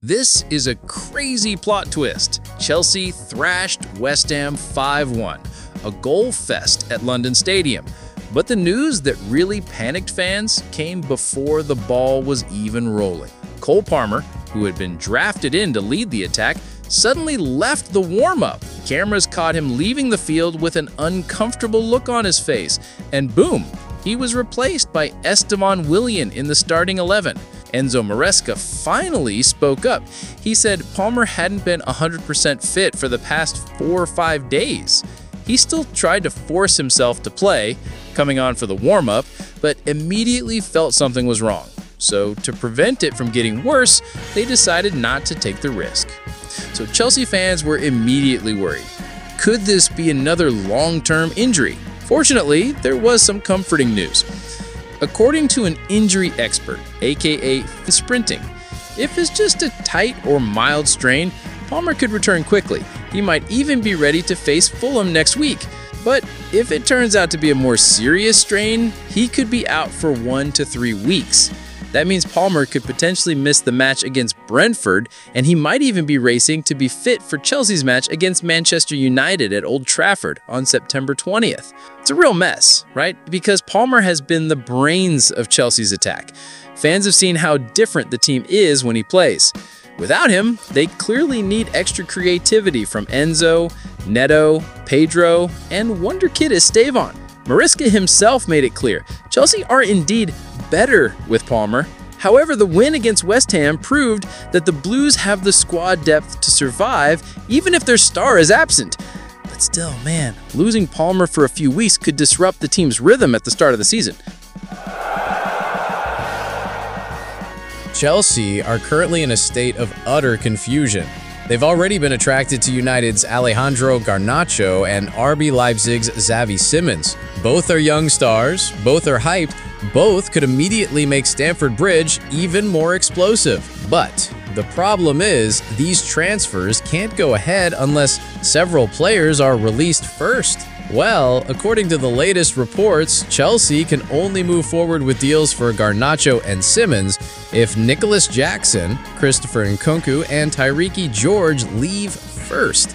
This is a crazy plot twist. Chelsea thrashed West Ham 5-1, a goal fest at London Stadium. But the news that really panicked fans came before the ball was even rolling. Cole Palmer, who had been drafted in to lead the attack, suddenly left the warm-up. Cameras caught him leaving the field with an uncomfortable look on his face, and boom, he was replaced by Esteban Willian in the starting 11. Enzo Maresca finally spoke up. He said Palmer hadn't been 100% fit for the past 4 or 5 days. He still tried to force himself to play, coming on for the warm-up, but immediately felt something was wrong. So to prevent it from getting worse, they decided not to take the risk. So Chelsea fans were immediately worried. Could this be another long-term injury? Fortunately, there was some comforting news. According to an injury expert, aka sprinting, if it's just a tight or mild strain, Palmer could return quickly. He might even be ready to face Fulham next week. But if it turns out to be a more serious strain, he could be out for 1 to 3 weeks. That means Palmer could potentially miss the match against Brentford, and he might even be racing to be fit for Chelsea's match against Manchester United at Old Trafford on September 20th. It's a real mess, right? Because Palmer has been the brains of Chelsea's attack. Fans have seen how different the team is when he plays. Without him, they clearly need extra creativity from Enzo, Neto, Pedro, and wonder kid Esteban. Maresca himself made it clear Chelsea are indeed better with Palmer. However, the win against West Ham proved that the Blues have the squad depth to survive even if their star is absent. But still, man, losing Palmer for a few weeks could disrupt the team's rhythm at the start of the season. Chelsea are currently in a state of utter confusion. They've already been attracted to United's Alejandro Garnacho and RB Leipzig's Xavi Simons. Both are young stars, both are hyped, both could immediately make Stamford Bridge even more explosive. But the problem is, these transfers can't go ahead unless several players are released first. Well, according to the latest reports, Chelsea can only move forward with deals for Garnacho and Simons if Nicholas Jackson, Christopher Nkunku, and Tyreek George leave first.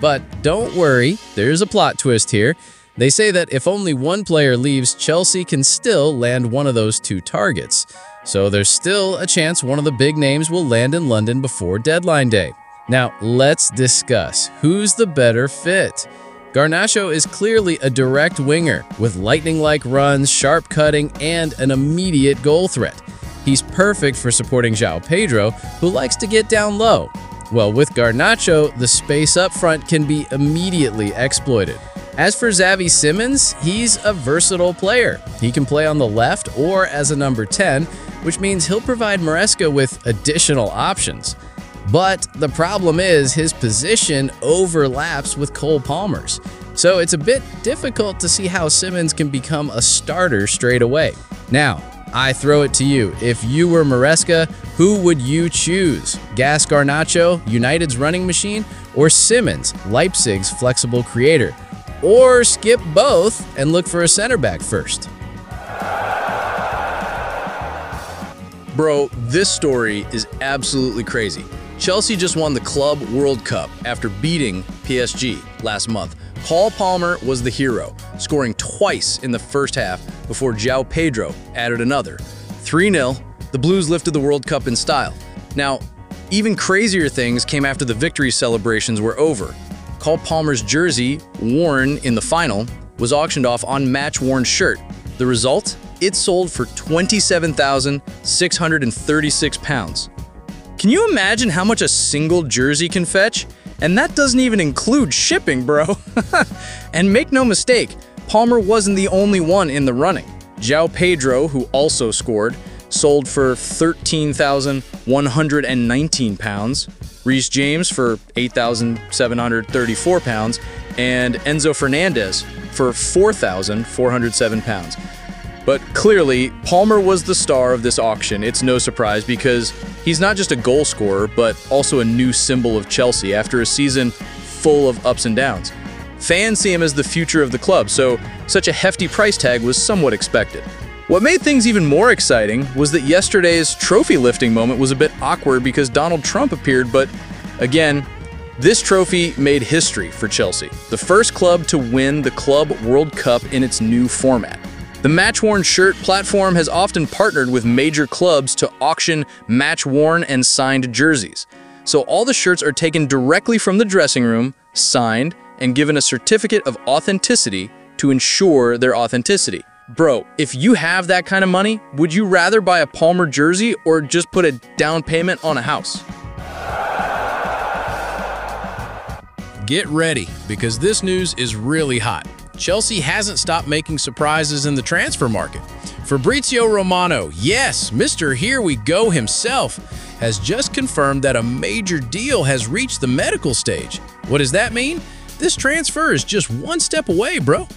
But don't worry, there's a plot twist here. They say that if only one player leaves, Chelsea can still land one of those 2 targets. So there's still a chance one of the big names will land in London before deadline day. Now, let's discuss who's the better fit. Garnacho is clearly a direct winger with lightning-like runs, sharp cutting, and an immediate goal threat. He's perfect for supporting João Pedro, who likes to get down low. Well, with Garnacho, the space up front can be immediately exploited. As for Xavi Simons, he's a versatile player. He can play on the left or as a number 10, which means he'll provide Maresca with additional options. But the problem is his position overlaps with Cole Palmer's. So it's a bit difficult to see how Simons can become a starter straight away. Now, I throw it to you. If you were Maresca, who would you choose? Gas Garnacho, United's running machine, or Simons, Leipzig's flexible creator? Or skip both and look for a center back first? Bro, this story is absolutely crazy. Chelsea just won the Club World Cup after beating PSG last month. Cole Palmer was the hero, scoring twice in the first half before João Pedro added another. 3-0, the Blues lifted the World Cup in style. Now, even crazier things came after the victory celebrations were over. Cole Palmer's jersey, worn in the final, was auctioned off on match-worn shirt. The result? It sold for £27,636. Can you imagine how much a single jersey can fetch? And that doesn't even include shipping, bro. And make no mistake, Palmer wasn't the only one in the running. João Pedro, who also scored, sold for £13,119, Reece James for £8,734, and Enzo Fernandez for £4,407. But clearly, Palmer was the star of this auction. It's no surprise because he's not just a goal scorer, but also a new symbol of Chelsea after a season full of ups and downs. Fans see him as the future of the club, so such a hefty price tag was somewhat expected. What made things even more exciting was that yesterday's trophy lifting moment was a bit awkward because Donald Trump appeared, but again, this trophy made history for Chelsea, the first club to win the Club World Cup in its new format. The match-worn shirt platform has often partnered with major clubs to auction match-worn and signed jerseys. So all the shirts are taken directly from the dressing room, signed, and given a certificate of authenticity to ensure their authenticity. Bro, if you have that kind of money, would you rather buy a Palmer jersey or just put a down payment on a house? Get ready, because this news is really hot. Chelsea hasn't stopped making surprises in the transfer market. Fabrizio Romano, yes, Mr. Here We Go himself, has just confirmed that a major deal has reached the medical stage. What does that mean? This transfer is just one step away, bro.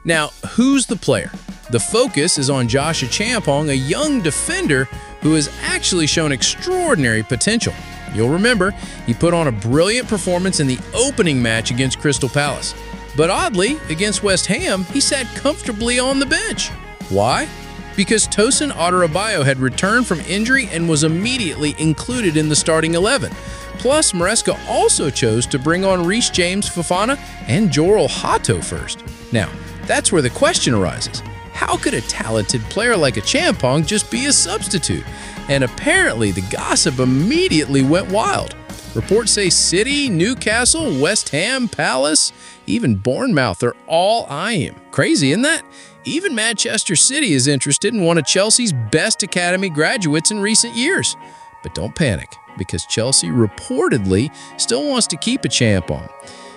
Now, who's the player? The focus is on Josh Achampong, a young defender who has actually shown extraordinary potential. You'll remember, he put on a brilliant performance in the opening match against Crystal Palace. But oddly, against West Ham, he sat comfortably on the bench. Why? Because Tosin Adarabioyo had returned from injury and was immediately included in the starting 11. Plus, Maresca also chose to bring on Reece James Fofana and Joel Hato first. Now, that's where the question arises. How could a talented player like Achampong just be a substitute? And apparently, the gossip immediately went wild. Reports say City, Newcastle, West Ham, Palace, even Bournemouth are all eyeing him. Crazy, isn't that? Even Manchester City is interested in one of Chelsea's best academy graduates in recent years. But don't panic, because Chelsea reportedly still wants to keep Achampong.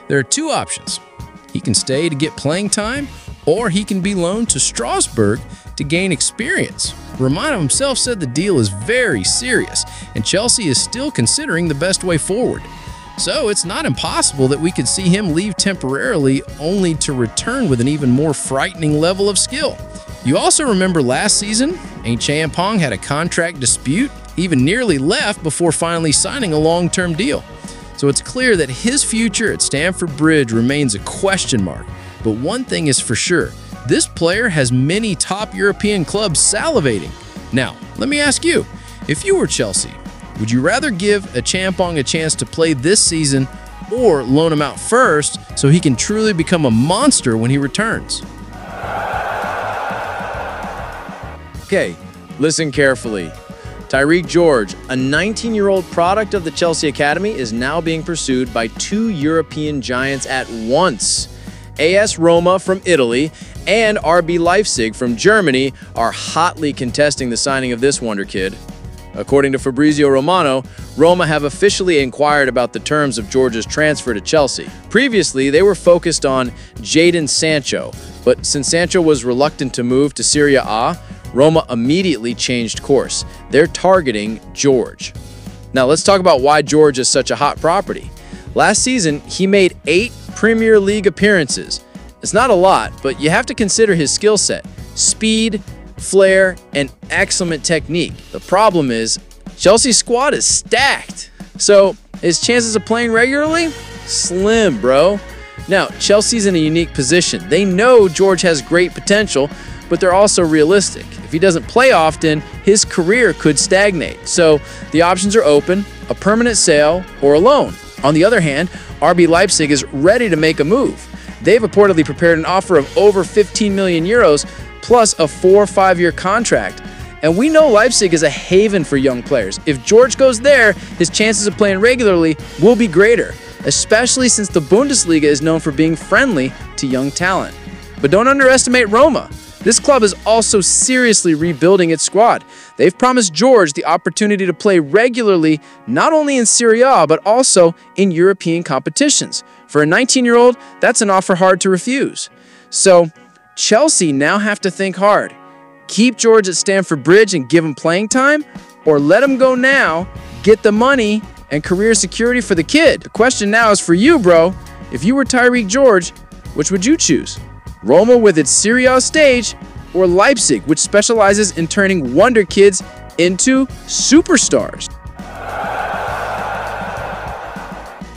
There are two options. He can stay to get playing time, or he can be loaned to Strasbourg to gain experience. Romano himself said the deal is very serious, and Chelsea is still considering the best way forward. So it's not impossible that we could see him leave temporarily only to return with an even more frightening level of skill. You also remember last season, Achampong had a contract dispute, even nearly left before finally signing a long-term deal. So it's clear that his future at Stamford Bridge remains a question mark. But one thing is for sure, this player has many top European clubs salivating. Now, let me ask you, if you were Chelsea, would you rather give Achampong a chance to play this season or loan him out first so he can truly become a monster when he returns? Okay, listen carefully. Tyreek George, a 19-year-old product of the Chelsea Academy, is now being pursued by two European giants at once. AS Roma from Italy and RB Leipzig from Germany are hotly contesting the signing of this wonder kid. According to Fabrizio Romano, Roma have officially inquired about the terms of George's transfer to Chelsea. Previously, they were focused on Jadon Sancho, but since Sancho was reluctant to move to Serie A, Roma immediately changed course. They're targeting George. Now let's talk about why George is such a hot property. Last season, he made 8 Premier League appearances. It's not a lot, but you have to consider his skill set: speed, flair, and excellent technique. The problem is, Chelsea's squad is stacked. So his chances of playing regularly? Slim, bro. Now, Chelsea's in a unique position. They know George has great potential, but they're also realistic. If he doesn't play often, his career could stagnate. So the options are open: a permanent sale or a loan. On the other hand, RB Leipzig is ready to make a move. They've reportedly prepared an offer of over 15 million euros plus a 4 or 5 year contract. And we know Leipzig is a haven for young players. If George goes there, his chances of playing regularly will be greater, especially since the Bundesliga is known for being friendly to young talent. But don't underestimate Roma. This club is also seriously rebuilding its squad. They've promised George the opportunity to play regularly, not only in Serie A, but also in European competitions. For a 19-year-old, that's an offer hard to refuse. So, Chelsea now have to think hard. Keep George at Stamford Bridge and give him playing time, or let him go now, get the money and career security for the kid. The question now is for you, bro. If you were Tyreek George, which would you choose? Roma with its Serie A stage, or Leipzig, which specializes in turning wonder kids into superstars?